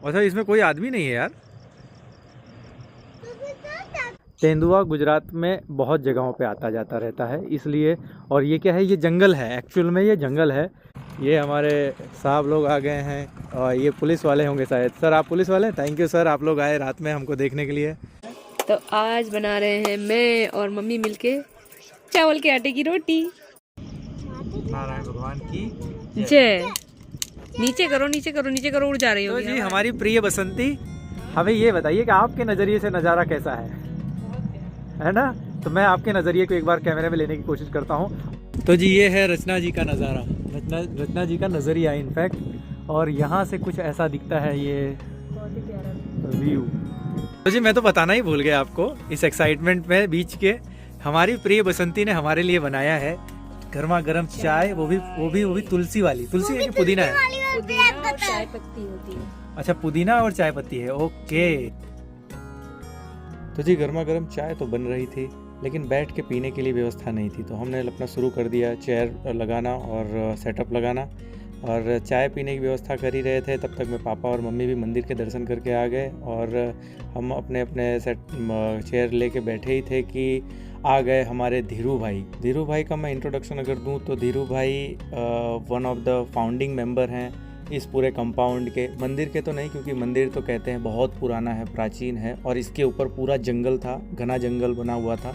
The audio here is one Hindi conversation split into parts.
अच्छा, इसमें कोई आदमी नहीं है यार। तेंदुआ गुजरात में बहुत जगहों पे आता जाता रहता है, इसलिए। और ये क्या है, ये जंगल है, एक्चुअल में ये जंगल है। ये हमारे साहब लोग आ गए हैं और ये पुलिस वाले होंगे शायद। सर, आप पुलिस वाले हैं? थैंक यू सर, आप लोग आए रात में हमको देखने के लिए। तो आज बना रहे हैं मैं और मम्मी मिलके चावल के आटे की रोटी। नारायण भगवान की जय। नीचे करो, नीचे करो, नीचे करो, उड़ जा रही तो होगी जी हवा। हमारी प्रिय बसंती, हमें ये बताइए कि आपके नज़रिए से नज़ारा कैसा है ना? तो मैं आपके नज़रिए को एक बार कैमरे में लेने की कोशिश करता हूँ। तो जी ये है रचना जी का नज़ारा, रचना जी का नज़रिया इनफैक्ट। और यहाँ से कुछ ऐसा दिखता है ये व्यू। तो जी मैं तो बताना ही भूल गया आपको, इस एक्साइटमेंट में बीच के हमारी प्रिय बसंती ने हमारे लिए बनाया है गर्मा गर्म चाय, वो भी तुलसी वाली। तुलसी है कि पुदीना है? पुदीना और चाय पत्ती होती है। अच्छा, पुदीना और चाय पत्ती है, ओके। तो जी गर्मा गर्म चाय तो बन रही थी, लेकिन बैठ के पीने के लिए व्यवस्था नहीं थी। तो हमने अपना शुरू कर दिया चेयर लगाना और सेटअप लगाना, और चाय पीने की व्यवस्था कर ही रहे थे। तब तक मैं, पापा और मम्मी भी मंदिर के दर्शन करके आ गए, और हम अपने अपने चेयर लेके बैठे ही थे कि आ गए हमारे धीरू भाई। धीरू भाई का मैं इंट्रोडक्शन अगर दूं तो धीरू भाई one of the founding member हैं इस पूरे कंपाउंड के। मंदिर के तो नहीं, क्योंकि मंदिर तो कहते हैं बहुत पुराना है, प्राचीन है, और इसके ऊपर पूरा जंगल था, घना जंगल बना हुआ था।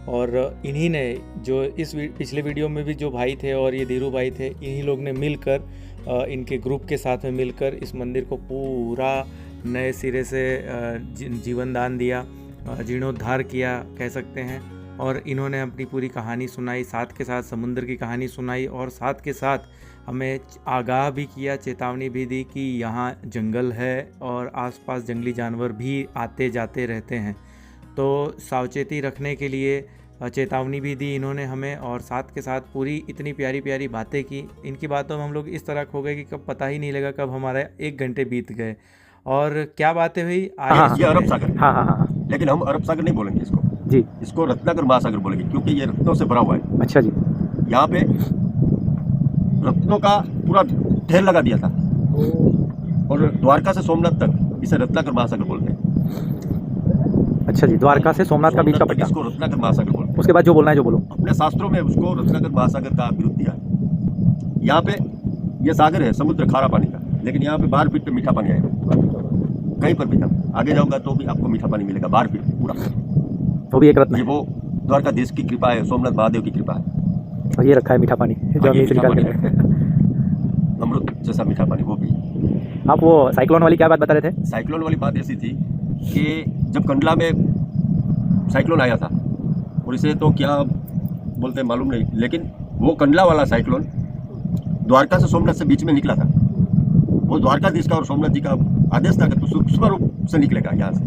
और इन्हीं ने, जो इस पिछले वीडियो में भी जो भाई थे और ये धीरू भाई थे, इन्हीं लोग ने मिलकर, इनके ग्रुप के साथ में मिलकर इस मंदिर को पूरा नए सिरे से जीवन दान दिया, जीर्णोद्धार किया कह सकते हैं। और इन्होंने अपनी पूरी कहानी सुनाई, साथ के साथ समुद्र की कहानी सुनाई, और साथ के साथ हमें आगाह भी किया, चेतावनी भी दी कि यहाँ जंगल है और आसपास जंगली जानवर भी आते जाते रहते हैं। तो सावचेती रखने के लिए चेतावनी भी दी इन्होंने हमें, और साथ के साथ पूरी इतनी प्यारी प्यारी बातें की। इनकी बातों में हम लोग इस तरह खो गए कि कब पता ही नहीं लगा कब हमारे 1 घंटे बीत गए। और क्या बातें हुई ये अरब सागर। हाँ। लेकिन हम अरब सागर नहीं बोलेंगे इसको जी, इसको रत्नाकर महासागर बोलेंगे, क्योंकि ये रत्नों से भरा हुआ है। अच्छा जी। यहाँ पे रत्नों का पूरा ढेर लगा दिया था, और द्वारका से सोमनाथ तक इसे रत्नाकर महासागर बोलते हैं। अच्छा जी, द्वारका से सोमनाथ का बीच का पट्टा, इसको रत्नाकर महासागर बोलते हैं। उसके बाद जो बोलना है जो बोलो। अपने शास्त्रों में उसको रत्नाकर महासागर का विरुद्ध दिया है। यहाँ पे ये सागर है, समुद्र खारा पानी का, लेकिन यहाँ पे 12 फीट पे मीठा पानी आएगा। कहीं पर भी था, आगे जाऊंगा तो भी आपको मीठा पानी मिलेगा 12 फीट पूरा। वो भी एक रत्न ये है। वो द्वारकाधीश की कृपा है, सोमनाथ महादेव की कृपा है। और ये रखा है मीठा पानी जो हमने इसे निकाल के लाए। अमृत जैसा मीठा पानी वो भी। आप वो साइक्लोन वाली क्या बात बता रहे थे? साइक्लोन वाली बात ऐसी थी कि जब कंडला में साइक्लोन आया था, और इसे तो क्या बोलते हैं मालूम नहीं, लेकिन वो कंडला वाला साइक्लोन द्वारका से सोमनाथ से बीच में निकला था। वो द्वारकाधीश का और सोमनाथ जी का आदेश था कि तो सूक्ष्म रूप से निकलेगा यहाँ से,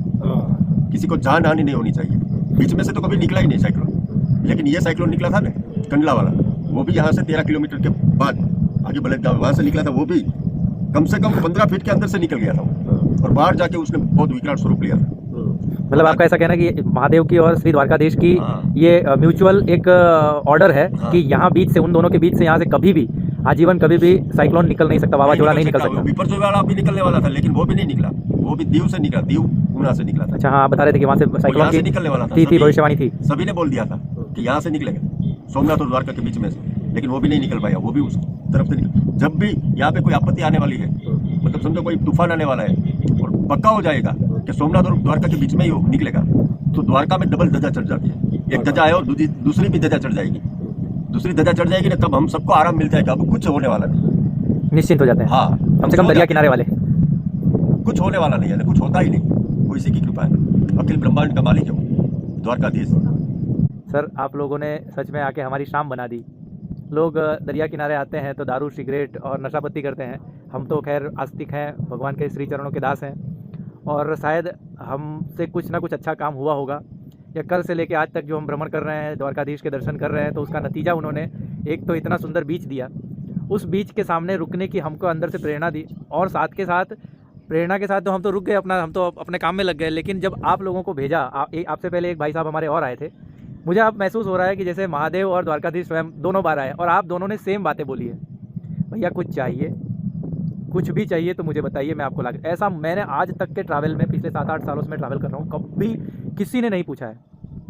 किसी को जान हानि नहीं होनी चाहिए। बीच में से तो कभी निकला ही नहीं साइक्लोन, लेकिन ये साइक्लोन निकला था ना कंडला वाला, वो भी यहाँ से 13 किलोमीटर के बाद आगे बलद गाँव वहाँ से निकला था। वो भी कम से कम 15 फीट के अंदर से निकल गया था वो, और बाहर जाके उसने बहुत विकराल स्वरूप लिया था। मतलब आपका ऐसा कहना है कि महादेव की और श्री द्वारकाधीश की ये म्यूचुअल एक ऑर्डर है कि यहाँ बीच से, उन दोनों के बीच से यहाँ से कभी भी आजीवन कभी भी साइक्लोन निकल नहीं सकता, वावाझोड़ा नहीं निकल सकता। विपर्जय वाला भी निकलने वाला था, लेकिन वो भी नहीं निकला, वो भी दीव से निकला, दीव उना से निकला था। अच्छा हाँ, आप बता रहे थे कि वहाँ से साइक्लोन से निकलने वाला था, थी भविष्यवाणी थी। सभी ने बोल दिया था कि यहाँ से निकलेगा सोमनाथ और द्वारका के बीच में से, लेकिन वो भी नहीं निकल पाया, वो भी उस तरफ से निकल। जब भी यहाँ पे कोई आपत्ति आने वाली है, मतलब समझो कोई तूफान आने वाला है और पक्का हो जाएगा कि सोमनाथ और द्वारका के बीच में ही निकलेगा, तो द्वारका में डबल ध्वजा चढ़ जाती है। एक ध्वजा है और दूसरी भी ध्वजा चढ़ जाएगी, दूसरी ध्वजा चढ़ जाएगी ना, तब हम सबको आराम मिल जाएगा, अब कुछ होने वाला नहीं, निश्चिंत हो जाते हैं। हाँ, कम से कम दरिया किनारे वाले कुछ होने वाला नहीं है, कुछ होता ही नहीं, वो इसी की कृपा है। अखिल ब्रह्मांड का मालिक है वो द्वारकाधीश। सर, आप लोगों ने सच में आके हमारी शाम बना दी। लोग दरिया किनारे आते हैं तो दारू, सिगरेट और नशापत्ती करते हैं। हम तो खैर आस्तिक हैं, भगवान के श्री चरणों के दास हैं, और शायद हमसे कुछ ना कुछ अच्छा काम हुआ होगा, या कल से लेके आज तक जो हम भ्रमण कर रहे हैं, द्वारकाधीश के दर्शन कर रहे हैं, तो उसका नतीजा उन्होंने एक तो इतना सुंदर बीच दिया, उस बीच के सामने रुकने की हमको अंदर से प्रेरणा दी, और साथ के साथ प्रेरणा के साथ तो हम तो रुक गए, हम तो अपने काम में लग गए। लेकिन जब आप लोगों को भेजा, आपसे पहले एक भाई साहब हमारे और आए थे, मुझे अब महसूस हो रहा है कि जैसे महादेव और द्वारकाधीश स्वयं दोनों बार आए और आप दोनों ने सेम बातें बोली है। भैया कुछ चाहिए कुछ भी चाहिए तो मुझे बताइए, मैं आपको ला ऐसा मैंने आज तक के ट्रैवल में, पिछले 7-8 सालों से मैं ट्रैवल कर रहा हूँ, कभी किसी ने नहीं पूछा है।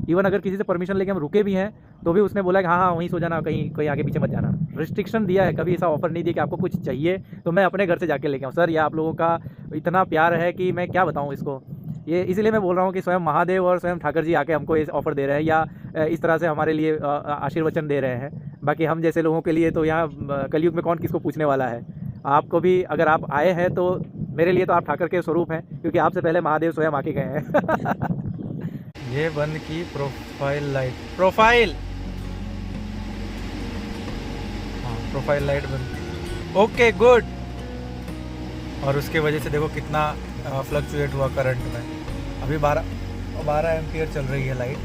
इवन अगर किसी से परमिशन लेके हम रुके भी हैं तो भी उसने बोला कि हाँ हाँ वहीं सो जाना, कहीं कहीं आगे पीछे मत जाना। रिस्ट्रिक्शन दिया है, कभी ऐसा ऑफर नहीं दिया कि आपको कुछ चाहिए तो मैं अपने घर से जाके लेके आऊँ। सर ये आप लोगों का इतना प्यार है कि मैं क्या बताऊँ इसको। ये इसीलिए मैं बोल रहा हूँ कि स्वयं महादेव और स्वयं ठाकर जी आके हमको ये ऑफ़र दे रहे हैं, या इस तरह से हमारे लिए आशीर्वचन दे रहे हैं। बाकी हम जैसे लोगों के लिए तो यहाँ कलयुग में कौन किसको पूछने वाला है। आपको भी अगर आप आए हैं तो मेरे लिए तो आप ठाकर के स्वरूप हैं, क्योंकि आपसे पहले महादेव स्वयं आके गए हैं। ये बंद की profile light, profile profile light बंद, ओके गुड। और उसके वजह से देखो कितना फ्लक्चुएट हुआ करंट में। अभी 12 एम्पियर चल रही है लाइट,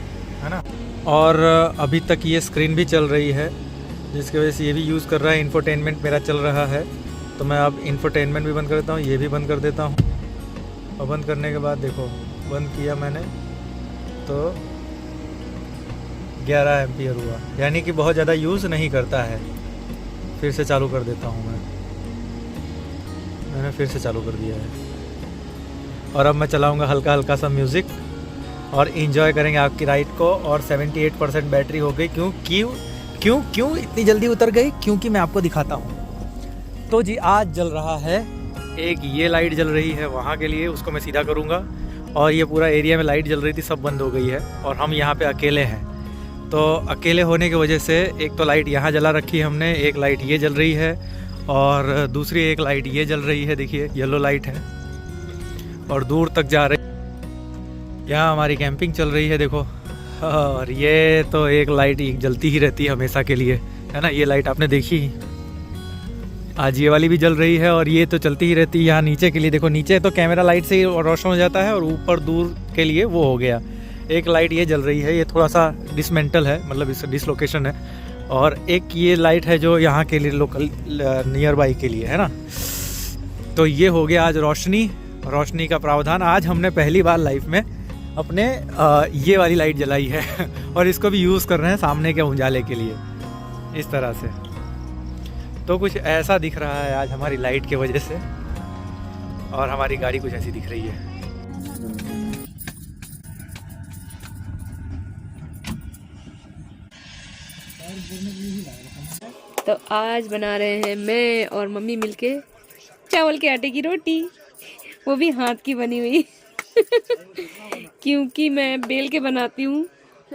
है ना। और अभी तक ये स्क्रीन भी चल रही है, जिसकी वजह से ये भी यूज़ कर रहा है। इंफोटेनमेंट मेरा चल रहा है, तो मैं अब इंफोटेनमेंट भी बंद कर देता हूँ, ये भी बंद कर देता हूँ। और बंद करने के बाद देखो, बंद किया मैंने तो 11 एम्पियर हुआ, यानी कि बहुत ज़्यादा यूज़ नहीं करता है। फिर से चालू कर देता हूँ मैंने फिर से चालू कर दिया है। और अब मैं चलाऊँगा हल्का हल्का सा म्यूज़िक और इन्जॉय करेंगे आपकी राइड को। और 78% बैटरी हो गई। क्यों इतनी जल्दी उतर गई? क्योंकि मैं आपको दिखाता हूँ। तो जी आज जल रहा है, एक ये लाइट जल रही है वहाँ के लिए, उसको मैं सीधा करूँगा। और ये पूरा एरिया में लाइट जल रही थी, सब बंद हो गई है और हम यहाँ पे अकेले हैं। तो अकेले होने की वजह से एक तो लाइट यहाँ जला रखी है हमने, एक लाइट ये जल रही है और दूसरी एक लाइट ये जल रही है, देखिए येलो लाइट है और दूर तक जा रही। यहाँ हमारी कैंपिंग चल रही है देखो। और ये तो एक लाइट जलती ही रहती है हमेशा के लिए, है ना। ये लाइट आपने देखी, आज ये वाली भी जल रही है और ये तो चलती ही रहती है। यहाँ नीचे के लिए देखो, नीचे तो कैमरा लाइट से ही रोशन हो जाता है और ऊपर दूर के लिए वो हो गया। एक लाइट ये जल रही है, ये थोड़ा सा डिसमेंटल है, मतलब इससे डिसलोकेशन है। और एक ये लाइट है जो यहाँ के लिए लोकल नियर बाई के लिए है ना। तो ये हो गया आज रोशनी का प्रावधान। आज हमने पहली बार लाइफ में अपने ये वाली लाइट जलाई है और इसको भी यूज़ कर रहे हैं सामने के उजाले के लिए, इस तरह से। तो कुछ ऐसा दिख रहा है आज हमारी लाइट की वजह से, और हमारी गाड़ी कुछ ऐसी दिख रही है। तो आज बना रहे हैं मैं और मम्मी मिलके चावल के आटे की रोटी, वो भी हाथ की बनी हुई। क्योंकि मैं बेल के बनाती हूँ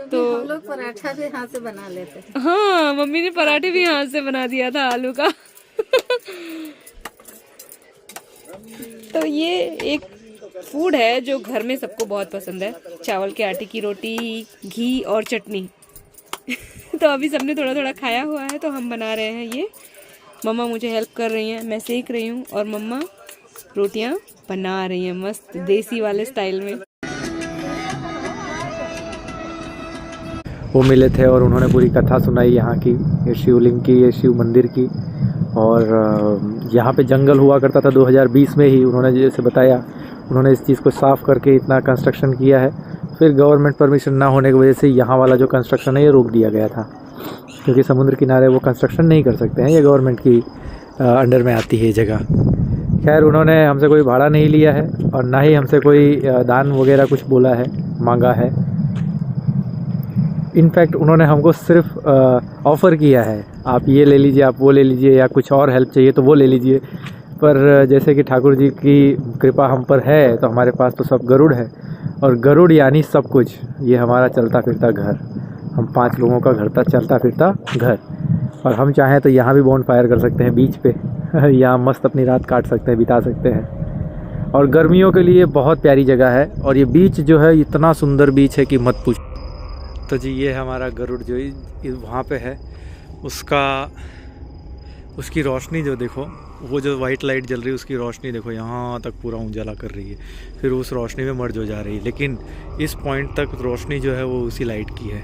तो हम लोग पराठा भी हाथ से बना लेते हैं। हाँ, मम्मी ने पराठे भी हाथ से बना दिया था आलू का। तो ये एक फूड है जो घर में सबको बहुत पसंद है, चावल के आटे की रोटी, घी और चटनी। तो अभी सबने थोड़ा थोड़ा खाया हुआ है, तो हम बना रहे हैं ये। मम्मा मुझे हेल्प कर रही हैं, मैं सेक रही हूँ और मम्मा रोटियाँ बना रही हैं मस्त देसी वाले स्टाइल में। वो मिले थे और उन्होंने पूरी कथा सुनाई यहाँ की, ये शिवलिंग की, ये शिव मंदिर की। और यहाँ पे जंगल हुआ करता था 2020 में ही, उन्होंने जैसे बताया, उन्होंने इस चीज़ को साफ़ करके इतना कंस्ट्रक्शन किया है। फिर गवर्नमेंट परमिशन ना होने की वजह से यहाँ वाला जो कंस्ट्रक्शन है ये रोक दिया गया था, क्योंकि समुद्र किनारे वो कंस्ट्रक्शन नहीं कर सकते हैं, ये गवर्नमेंट की अंडर में आती है ये जगह। खैर उन्होंने हमसे कोई भाड़ा नहीं लिया है और ना ही हमसे कोई दान वगैरह कुछ बोला है, मांगा है। इनफैक्ट उन्होंने हमको सिर्फ ऑफ़र किया है, आप ये ले लीजिए, आप वो ले लीजिए, या कुछ और हेल्प चाहिए तो वो ले लीजिए। पर जैसे कि ठाकुर जी की कृपा हम पर है, तो हमारे पास तो सब गरुड़ है, और गरुड़ यानी सब कुछ। ये हमारा चलता फिरता घर, हम 5 लोगों का घर था, चलता फिरता घर। और हम चाहें तो यहाँ भी बोन फायर कर सकते हैं बीच पे, यहाँ मस्त अपनी रात काट सकते हैं, बिता सकते हैं। और गर्मियों के लिए बहुत प्यारी जगह है। और ये बीच जो है इतना सुंदर बीच है कि मत पूछ। तो जी ये हमारा गरुड़ जो वहाँ पे है, उसकी रोशनी जो देखो, वो जो वाइट लाइट जल रही है उसकी रोशनी देखो यहाँ तक पूरा उजाला कर रही है, फिर उस रोशनी में मर्ज हो जा रही है। लेकिन इस पॉइंट तक रोशनी जो है वो उसी लाइट की है।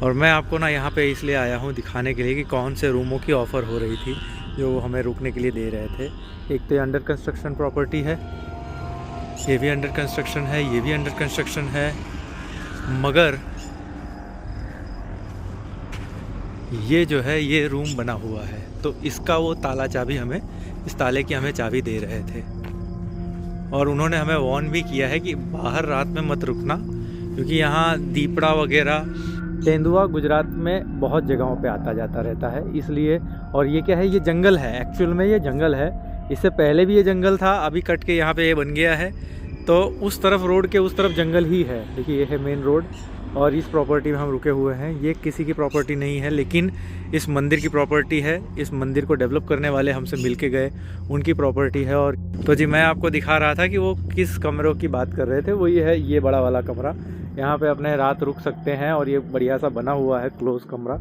और मैं आपको ना यहाँ पे इसलिए आया हूँ दिखाने के लिए कि कौन से रूमों की ऑफ़र हो रही थी जो हमें रुकने के लिए दे रहे थे। एक तो ये अंडर कंस्ट्रक्शन प्रॉपर्टी है, ये भी अंडर कंस्ट्रक्शन है, ये भी अंडर कंस्ट्रक्शन है, मगर ये जो है ये रूम बना हुआ है, तो इसका वो ताला चाबी हमें इस ताले की हमें चाबी दे रहे थे। और उन्होंने हमें वार्न भी किया है कि बाहर रात में मत रुकना, क्योंकि यहाँ दीपड़ा वगैरह, तेंदुआ गुजरात में बहुत जगहों पे आता जाता रहता है, इसलिए। और ये क्या है, ये जंगल है, एक्चुअल में ये जंगल है। इससे पहले भी ये जंगल था, अभी कट के यहाँ पे ये बन गया है। तो उस तरफ रोड के उस तरफ जंगल ही है। देखिए ये है मेन रोड, और इस प्रॉपर्टी में हम रुके हुए हैं। ये किसी की प्रॉपर्टी नहीं है, लेकिन इस मंदिर की प्रॉपर्टी है। इस मंदिर को डेवलप करने वाले हमसे मिल के गए, उनकी प्रॉपर्टी है। और तो जी मैं आपको दिखा रहा था कि वो किस कमरों की बात कर रहे थे। वो ये है, ये बड़ा वाला कमरा, यहाँ पे अपने रात रुक सकते हैं। और ये बढ़िया सा बना हुआ है क्लोज कमरा,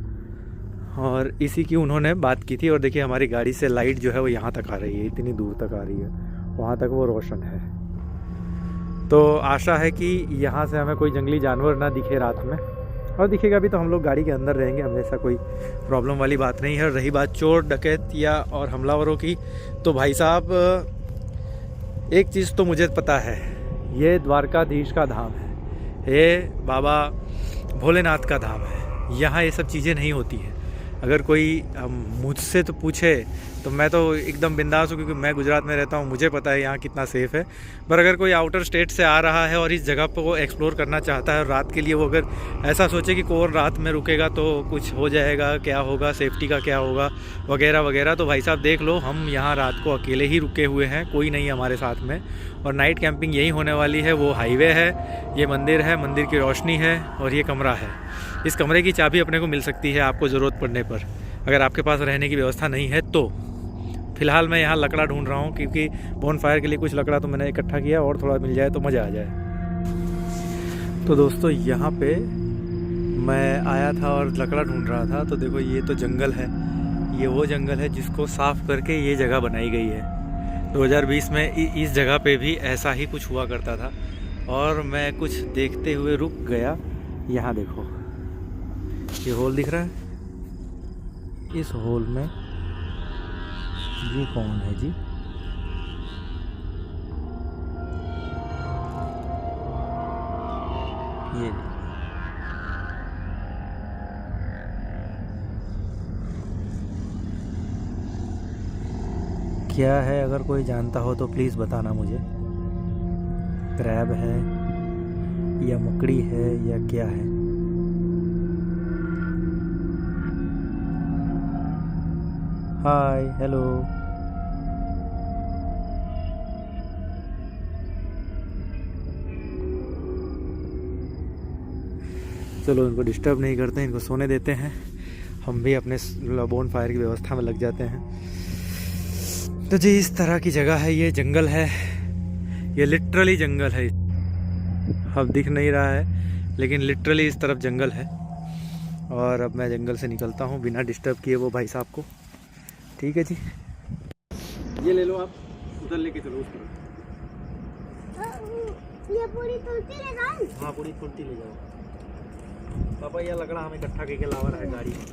और इसी की उन्होंने बात की थी। और देखिए हमारी गाड़ी से लाइट जो है वो यहाँ तक आ रही है, इतनी दूर तक आ रही है, वहाँ तक वो रोशन है। तो आशा है कि यहाँ से हमें कोई जंगली जानवर ना दिखे रात में, और दिखेगा भी तो हम लोग गाड़ी के अंदर रहेंगे, हमें ऐसा कोई प्रॉब्लम वाली बात नहीं है। रही बात चोर डकैत और हमलावरों की, तो भाई साहब एक चीज़ तो मुझे पता है, ये द्वारकाधीश का धाम है, ये बाबा भोलेनाथ का धाम है। यहाँ ये सब चीज़ें नहीं होती हैं। अगर कोई मुझसे तो पूछे तो मैं तो एकदम बिंदास हूँ, क्योंकि मैं गुजरात में रहता हूँ, मुझे पता है यहाँ कितना सेफ़ है। पर अगर कोई आउटर स्टेट से आ रहा है और इस जगह पर वो एक्सप्लोर करना चाहता है, और रात के लिए वो अगर ऐसा सोचे कि कोई रात में रुकेगा तो कुछ हो जाएगा, क्या होगा, सेफ्टी का क्या होगा वगैरह वगैरह, तो भाई साहब देख लो, हम यहाँ रात को अकेले ही रुके हुए हैं, कोई नहीं हमारे साथ में। और नाइट कैंपिंग यही होने वाली है। वो हाईवे है, ये मंदिर है, मंदिर की रोशनी है, और ये कमरा है। इस कमरे की चाबी अपने को मिल सकती है आपको ज़रूरत पड़ने पर, अगर आपके पास रहने की व्यवस्था नहीं है तो। फ़िलहाल मैं यहाँ लकड़ा ढूंढ रहा हूँ, क्योंकि बोन फायर के लिए कुछ लकड़ा तो मैंने इकट्ठा किया, और थोड़ा मिल जाए तो मज़ा आ जाए। तो दोस्तों यहाँ पे मैं आया था और लकड़ा ढूंढ रहा था, तो देखो ये तो जंगल है, ये वो जंगल है जिसको साफ़ करके ये जगह बनाई गई है। 2020 में इस जगह पे भी ऐसा ही कुछ हुआ करता था, और मैं कुछ देखते हुए रुक गया। यहाँ देखो ये होल दिख रहा है, इस होल में ये कौन है जी? ये क्या है, अगर कोई जानता हो तो प्लीज़ बताना मुझे। क्रैब है या मकड़ी है या क्या है? हाय, हेलो। चलो इनको डिस्टर्ब नहीं करते हैं, इनको सोने देते हैं। हम भी अपने बोन फायर की व्यवस्था में लग जाते हैं। तो जी इस तरह की जगह है, ये जंगल है, ये लिटरली जंगल है। अब दिख नहीं रहा है, लेकिन लिटरली इस तरफ जंगल है। और अब मैं जंगल से निकलता हूँ बिना डिस्टर्ब किए वो भाई साहब को। ठीक है जी, ये ले लो आप, उधर लेके चलो उस तरफ। ये पूरी तुलसी ले जाऊं? हाँ पूरी तुलसी ले जाओ। पापा ये लकड़ा हमें इकट्ठा करके लावा रहा है गाड़ी में।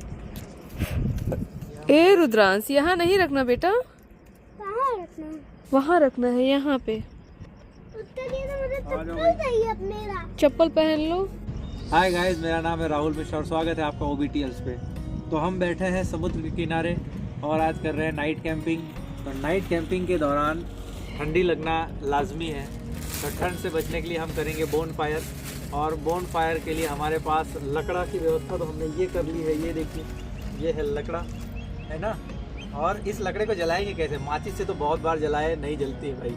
ए रुद्रांश, यहाँ नहीं रखना बेटा, कहाँ रखना? वहाँ रखना है, यहाँ पे। उसके लिए तो मुझे चप्पल चाहिए अपने। चप्पल पहन लो। हाय गाइस, मेरा नाम है राहुल मिश्रा और स्वागत है आपका OBTLs पे। तो हम बैठे हैं समुद्र के किनारे और आज कर रहे हैं नाइट कैंपिंग। तो नाइट कैंपिंग के दौरान ठंडी लगना लाजमी है, तो ठंड से बचने के लिए हम करेंगे बोन फायर। और बोन फायर के लिए हमारे पास लकड़ा की व्यवस्था तो हमने ये कर ली है। ये देखिए, ये है लकड़ा, है ना। और इस लकड़े को जलाएंगे कैसे? माचिस से तो बहुत बार जलाए, नहीं जलती है भाई।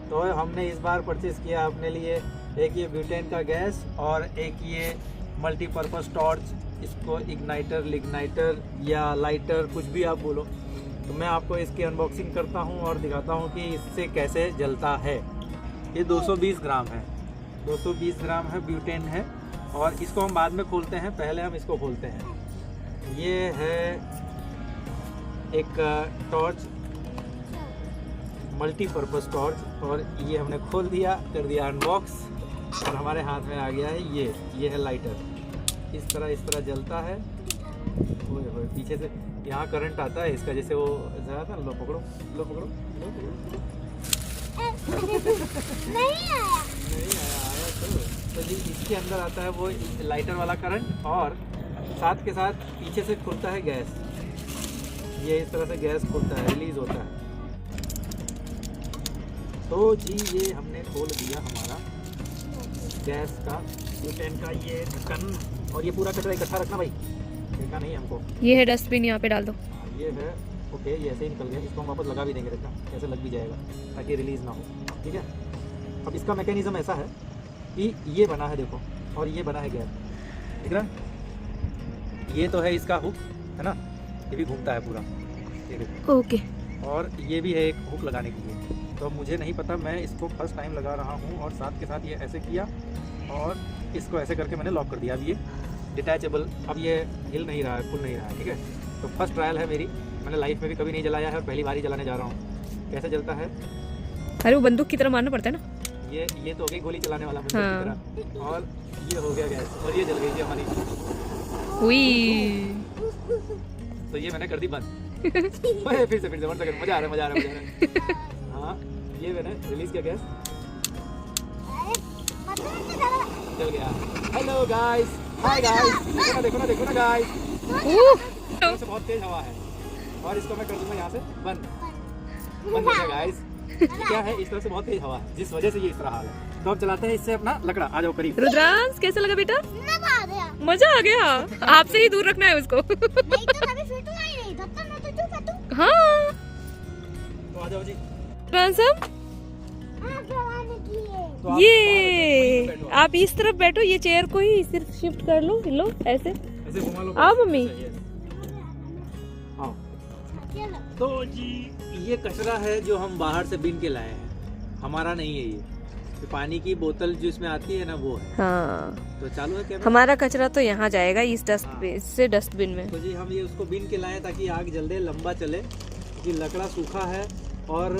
तो हमने इस बार परचेज़ किया अपने लिए एक ये ब्यूटेन का गैस और एक ये मल्टीपर्पज़ टॉर्च। इसको इग्नाइटर, लिग्नाइटर या लाइटर, कुछ भी आप बोलो। तो मैं आपको इसकी अनबॉक्सिंग करता हूँ और दिखाता हूँ कि इससे कैसे जलता है। ये 220 ग्राम है, 220 ग्राम है, ब्यूटेन है। और इसको हम बाद में खोलते हैं, पहले हम इसको खोलते हैं। ये है एक टॉर्च, मल्टीपर्पज़ टॉर्च, और ये हमने खोल दिया, कर दिया अनबॉक्स, और हमारे हाथ में आ गया है ये है लाइटर। इस तरह जलता है। ओए होए, पीछे से यहाँ करंट आता है इसका, जैसे वो ज़रा था। लो पकड़ो, लो पकड़ो, लो पकड़ो। नहीं आया तो जी इसके अंदर आता है वो लाइटर वाला करंट, और साथ के साथ पीछे से खुलता है गैस। ये इस तरह से गैस खुलता है, रिलीज़ होता है। तो जी ये हमने खोल दिया हमारा गैस का ब्यूटेन का ये ढक्कन, और ये पूरा कचरा इकट्ठा रखना भाई, देखा नहीं हमको। ये है डस्टबिन, यहाँ पे डाल दो। ये है ओके, ये ऐसे ही निकल गया, इसको हम वापस लगा भी देंगे, देखना ऐसे लग भी जाएगा ताकि रिलीज़ ना हो, ठीक है। अब इसका मैकेनिज्म ऐसा है कि ये बना है देखो, और ये बना है गैस, ठीक है। ये तो है इसका हुक, है ना, ये भी घूमता है पूरा, ये देखो। ओके। और ये भी है एक हुक लगाने के लिए। तो मुझे नहीं पता, मैं इसको फर्स्ट टाइम लगा रहा हूँ, और साथ के साथ ये ऐसे किया और इसको ऐसे करके मैंने लॉक कर दिया। अब ये डिटैचेबल, अब ये हिल नहीं रहा है, खुल नहीं रहा है, ठीक है। तो फर्स्ट ट्रायल है मेरी, मैंने लाइफ में भी कभी नहीं जलाया है और पहली बार ही जलाने जा रहा हूँ। कैसे जलता है? अरे वो बंदूक की तरह मारना पड़ता है ना। ये तो हो गई गोली चलाने वाला बंदूक हाँ। की तरह, और ये हो गया गैस, और ये जल गई थी हमारी। उई। तो ये मैंने कर दी बंद। ओए, फिर से 1 सेकंड, मजा आ रहा है। हाँ, ये मैंने रिलीज किया गैस, जल गया। हेलो गाइस, हाय गाइस, देखो ना गाइस, से बहुत तेज हवा है, और इसको मैं कर दूंगा यहाँ से बंद हो गया गाइस। क्या है, इस तरह से बहुत तेज हवा है, जिस वजह से ये इस तरह हाल है। तो अब चलाते हैं इससे अपना लकड़ा। आ जाओ करीब। रुद्रांश कैसा लगा बेटा? मजा आ गया। मजा आ गया। आपसे ही दूर रखना है उसको। नहीं तो कभी फिटूंगा ही नहीं, तब तक मैं तो चुप हूँ। हाँ। तो आ जाओ जी। ट्रांसम, हाँ, जवानी की है। तो आप ये बैठो, आप इस तरफ बैठो, ये चेयर को ही सिर्फ शिफ्ट कर लो, हिलो ऐसे। ऐसे घुमा लो। आओ मम्मी। आओ। चलो। तो जी ये कचरा है जो हम बाहर से बीन के लाए हैं, हमारा नहीं है ये पानी की बोतल जो इसमें आती है ना, वो है। हाँ, तो चालू है कैमरा? हमारा कचरा तो यहाँ जाएगा इस डस्टबिन से, डस्टबिन में। तो जी हम ये उसको बीन के लाए ताकि आग जल्दी लंबा चले, क्योंकि लकड़ा सूखा है। और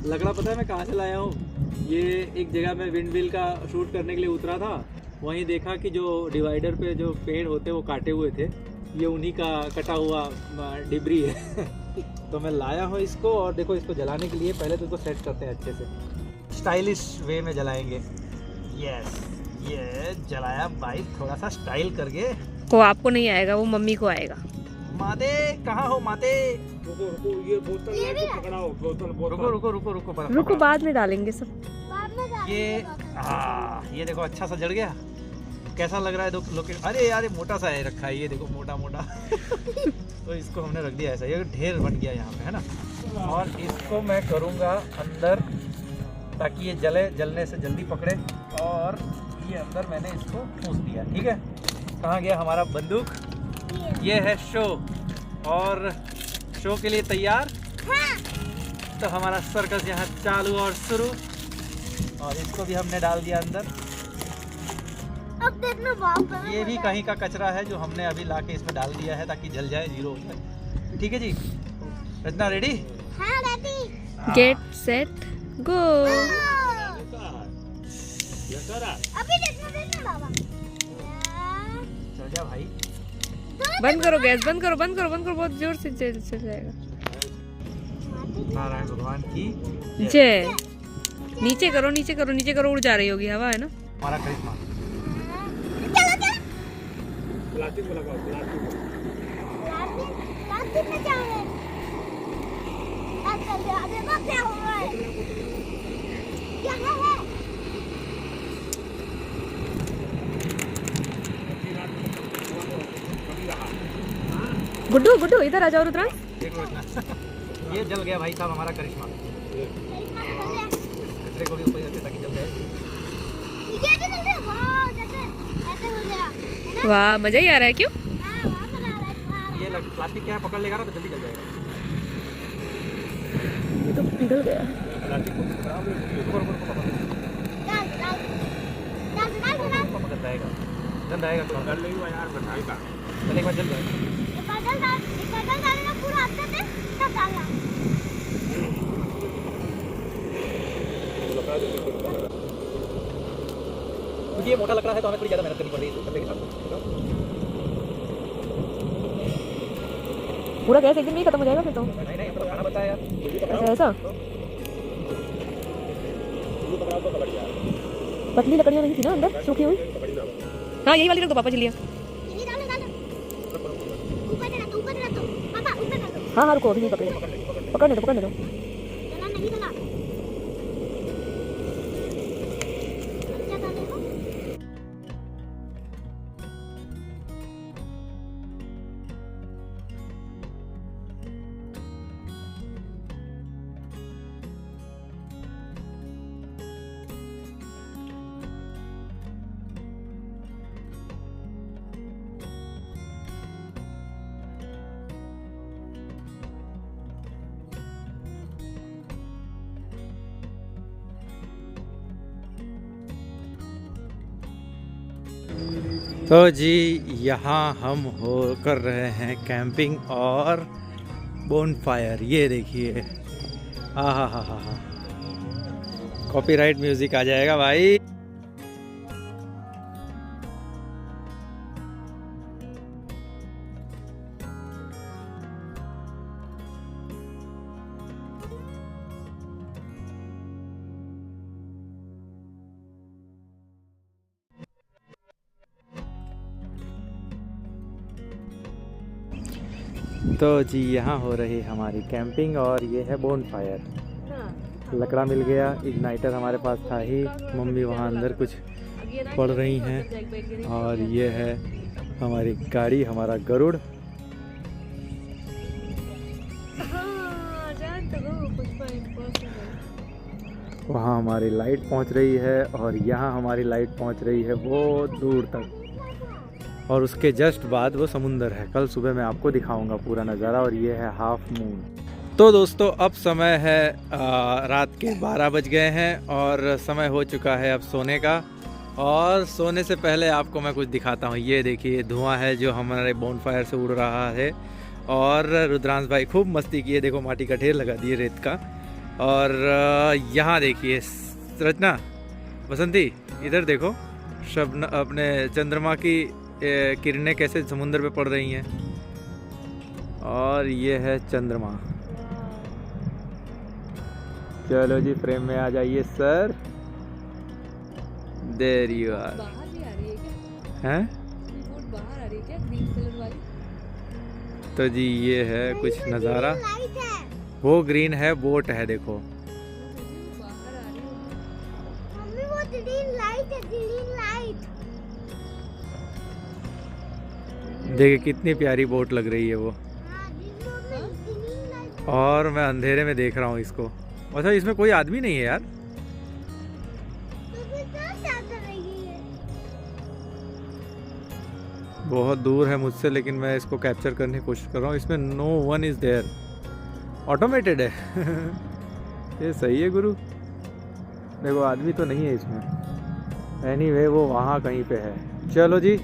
लकड़ा पता है मैं कहाँ से लाया हूँ? ये एक जगह में विंड मिल का शूट करने के लिए उतरा था, वहीं देखा कि जो डिवाइडर पे जो पेड़ होते वो काटे हुए थे, ये उन्हीं का कटा हुआ डिबरी है। तो मैं लाया हूँ इसको, और देखो इसको जलाने के लिए पहले तो इसको सेट करते हैं अच्छे से, स्टाइलिश वे में जलाएंगे। यस, ये जलाया भाई, थोड़ा सा स्टाइल करके। वो आपको नहीं आएगा, वो मम्मी को आएगा। माते कहाँ हो माते? रुको, ये बोतल पकड़ाओ, रुको बर्फ रुको, पकड़ाओ। बाद में डालेंगे सब। बाद में डालेंगे ये ये देखो अच्छा सा जल गया, कैसा लग रहा है? अरे यार ये मोटा सा है रखा है, ये देखो मोटा मोटा। तो इसको हमने रख दिया ऐसा, ये ढेर बन गया यहाँ पे, है ना। और इसको मैं करूँगा अंदर ताकि ये जलने से जल्दी पकड़े, और ये अंदर मैंने इसको ठूस दिया, ठीक है। कहाँ गया हमारा बंदूक? ये है शो, और शो के लिए तैयार। तो हमारा सर्कस यहाँ चालू और शुरू, और इसको भी हमने डाल दिया अंदर। अब देखना वापस। ये भी कहीं का कचरा है जो हमने अभी लाके इसमें डाल दिया है ताकि जल जाए, जीरो हो जाए, ठीक है जी। रचना रेडी? हाँ रेडी। Get set go. अभी देखना बाबा। चल जा भाई। बंद करो गैस, बंद करो, बहुत जोर से चल जाएगा। नारायण भगवान की जय। नीचे करो, उड़ जा रही होगी हवा, है ना। हमारा करिश्मा। प्लास्टिक में लगाओ, प्लास्टिक में क्या है? देखो क्या हो रहा है? क्या है? गुड्डू इधर आ जाओ रुद्रांश। देखो रचना, ये जल गया भाई साहब हमारा करिश्मा। कचरे को भी ऊपर रखते ताकि जल जाए। ये भी चल रहा है। वाह, जैसे ऐसे हो गया है ना? वाह, मजा ही आ रहा है। क्यों? हाँ, वहाँ पर आ रहा है। ये प्लास्टिक क्या है, पकड़ लेगा ना तो जल्दी जल जाएगा। ये तो पिघल गया। प्लास्टिक को ऊपर डाल पकड़ जाएगा, जल जाएगा। पकड़ लेगा यार, बताएगा। चल एक बार जल जाएगा। बदल डालना पूरा अच्छे से, तब डालना। क्योंकि ये मोटा लकड़ा है तो हमें थोड़ी ज़्यादा मेहनत करनी पड़ रही है करने के साथ। पूरा गैस एक दिन में ही खत्म हो जाएगा फिर तो। नहीं तो खाना बताया यार। ऐसा पतली लकड़ियाँ नहीं थी ना अंदर, सूखी हुई। हाँ, यही वाली रख दो पापा, जल्दी। ये डालो ऊपर देना तो पापा ऊपर कर दो। हाँ रुको, अभी नहीं पकड़ने दो। चला नहीं चला। तो जी यहाँ हम कर रहे हैं कैंपिंग और बोनफायर। ये देखिए, हाँ हाँ हाँ हाँ हाँ, कॉपीराइट म्यूजिक आ जाएगा भाई। तो जी यहाँ हो रही हमारी कैंपिंग और ये है बोनफायर। लकड़ा मिल गया, इग्नाइटर हमारे पास था ही। मम्मी वहाँ अंदर कुछ पढ़ रही हैं और ये है हमारी गाड़ी, हमारा गरुड़। वहाँ हमारी लाइट पहुँच रही है और यहाँ हमारी लाइट पहुँच रही है बहुत दूर तक, और उसके जस्ट बाद वो समुंदर है। कल सुबह मैं आपको दिखाऊंगा पूरा नज़ारा। और ये है हाफ मून। तो दोस्तों अब समय है रात के 12 बज गए हैं और समय हो चुका है अब सोने का। और सोने से पहले आपको मैं कुछ दिखाता हूँ। ये देखिए धुआं है जो हमारे बोनफायर से उड़ रहा है। और रुद्रांश भाई खूब मस्ती किए, देखो माटी का ढेर लगा दिए रेत का। और यहाँ देखिए रचना, बसंती इधर देखो, शब अपने चंद्रमा की किरणें कैसे समुद्र पे पड़ रही हैं। और ये है चंद्रमा। चलो जी फ्रेम में आ जाइए सर। There you are. बाहर भी आ रही है क्या? हैं? बोट बाहर आ रही है क्या, ग्रीन कलर वाली? तो जी ये है कुछ नज़ारा। लाइट है। वो ग्रीन है, बोट है देखो। बाहर आ रही है। मम्मी वो ग्रीन लाइट है, ग्रीन लाइट। देखिए कितनी प्यारी बोट लग रही है वो। हाँ ग्रीन लाइट। और मैं अंधेरे में देख रहा हूँ इसको। अच्छा इसमें कोई आदमी नहीं है यार। तो फिर क्या कर रही है? बहुत दूर है मुझसे, लेकिन मैं इसको कैप्चर करने की कोशिश कर रहा हूँ। इसमें no one is there, automated है। ये सही है गुरु। देखो आदमी तो नहीं है इसमें। एनीवे वो वहाँ कहीं पे है। चलो जी,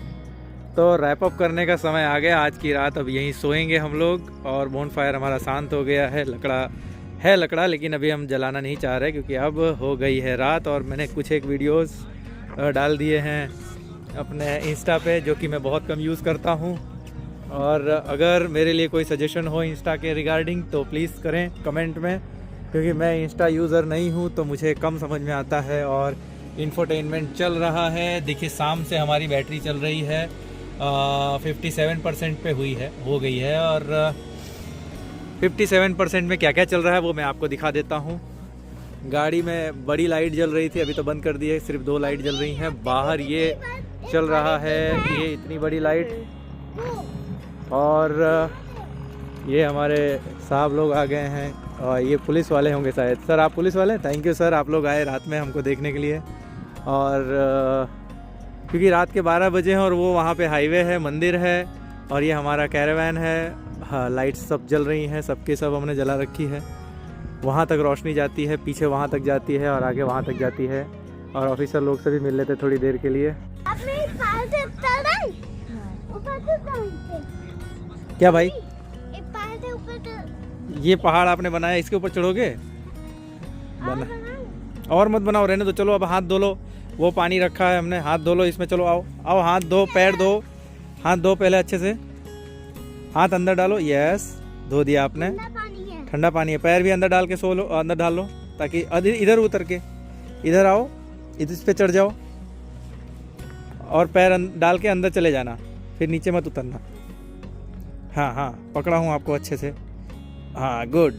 तो रैप अप करने का समय आ गया। आज की रात अब यहीं सोएंगे हम लोग। और बोनफायर हमारा शांत हो गया है। लकड़ा लेकिन अभी हम जलाना नहीं चाह रहे क्योंकि अब हो गई है रात। और मैंने कुछ एक वीडियोस डाल दिए हैं अपने इंस्टा पे, जो कि मैं बहुत कम यूज़ करता हूँ। और अगर मेरे लिए कोई सजेशन हो इंस्टा के रिगार्डिंग तो प्लीज़ करें कमेंट में, क्योंकि मैं इंस्टा यूज़र नहीं हूँ तो मुझे कम समझ में आता है। और इंफोटेनमेंट चल रहा है। देखिए शाम से हमारी बैटरी चल रही है 57% पे हो गई है। और 57% में क्या क्या चल रहा है वो मैं आपको दिखा देता हूँ। गाड़ी में बड़ी लाइट जल रही थी, अभी तो बंद कर दी है, सिर्फ 2 लाइट जल रही हैं। बाहर ये चल रहा है, ये इतनी बड़ी लाइट। और ये हमारे साहब लोग आ गए हैं और ये पुलिस वाले होंगे शायद। सर आप पुलिस वाले? थैंक यू सर, आप लोग आए रात में हमको देखने के लिए। और क्योंकि रात के 12 बजे हैं और वो वहाँ पे हाईवे है, मंदिर है, और ये हमारा कैरावैन है। हाँ लाइट्स सब जल रही हैं, सबके सब हमने जला रखी है। वहाँ तक रोशनी जाती है, पीछे वहाँ तक जाती है और आगे वहाँ तक जाती है। और ऑफिसर लोग से भी मिल लेते थोड़ी देर के लिए। अपने पार से उतर गई। ऊपर से उतर। क्या भाई? एक पार से ऊपर। ये पहाड़ आपने बनाया, इसके ऊपर चढ़ोगे? बना और मत बनाओ, रहने दो। चलो अब हाथ धो लो, वो पानी रखा है हमने, हाथ धो लो इसमें। चलो आओ आओ, हाथ धो, पैर धो, हाथ धो पहले अच्छे से। हाथ अंदर डालो। यस, धो दिया आपने। ठंडा पानी है। पैर भी अंदर डाल के सो लो, अंदर डाल लो, ताकि इधर उतर के इधर आओ, इस पे चढ़ जाओ और पैर डाल के अंदर चले जाना, फिर नीचे मत उतरना। हाँ हाँ पकड़ा हूँ आपको अच्छे से। हाँ गुड।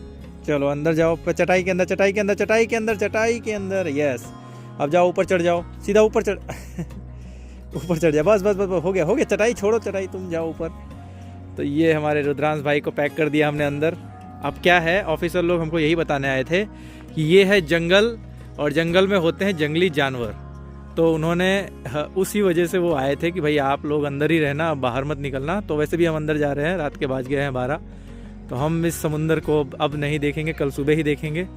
चलो अंदर जाओ, चटाई के अंदर, चटाई के अंदर, चटाई के अंदर, चटाई के अंदर। यस, अब जाओ ऊपर चढ़ जाओ, सीधा ऊपर चढ़ ऊपर चढ़ जाओ। बस बस बस हो गया हो गया। चटाई छोड़ो, चटाई तुम जाओ ऊपर। तो ये हमारे रुद्रांश भाई को पैक कर दिया हमने अंदर। अब क्या है, ऑफिसर लोग हमको यही बताने आए थे कि ये है जंगल और जंगल में होते हैं जंगली जानवर। तो उन्होंने उसी वजह से वो आए थे कि भाई आप लोग अंदर ही रहना, बाहर मत निकलना। तो वैसे भी हम अंदर जा रहे हैं, रात के बज गए हैं 12। तो हम इस समुंदर को अब नहीं देखेंगे, कल सुबह ही देखेंगे।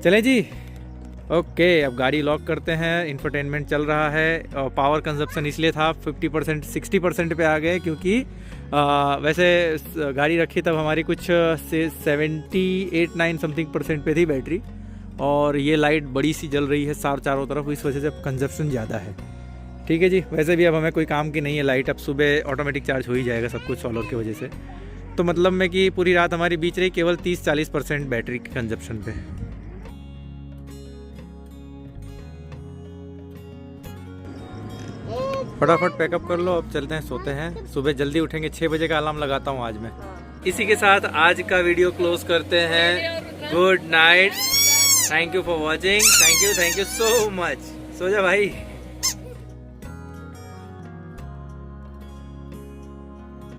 चलें जी। ओके, अब गाड़ी लॉक करते हैं। इंफोटेनमेंट चल रहा है और पावर कंजप्शन इसलिए था 50% 60% पे आ गए क्योंकि वैसे गाड़ी रखी तब हमारी कुछ 78-9 समथिंग % पे थी बैटरी, और ये लाइट बड़ी सी जल रही है चारों तरफ, इस वजह से अब कंजप्शन ज़्यादा है। ठीक है जी, वैसे भी अब हमें कोई काम की नहीं है लाइट, अब सुबह ऑटोमेटिक चार्ज हो ही जाएगा सब कुछ सोलर की वजह से। तो मतलब में कि पूरी रात हमारी बीच रही केवल 30-40% बैटरी के कंजप्शन पे। फटाफट पैकअप कर लो, अब चलते हैं, सोते हैं, सुबह जल्दी उठेंगे। 6 बजे का अलार्म लगाता हूँ आज मैं। इसी के साथ आज का वीडियो क्लोज करते हैं। Good night, thank you for watching, thank you so much. सो जा भाई।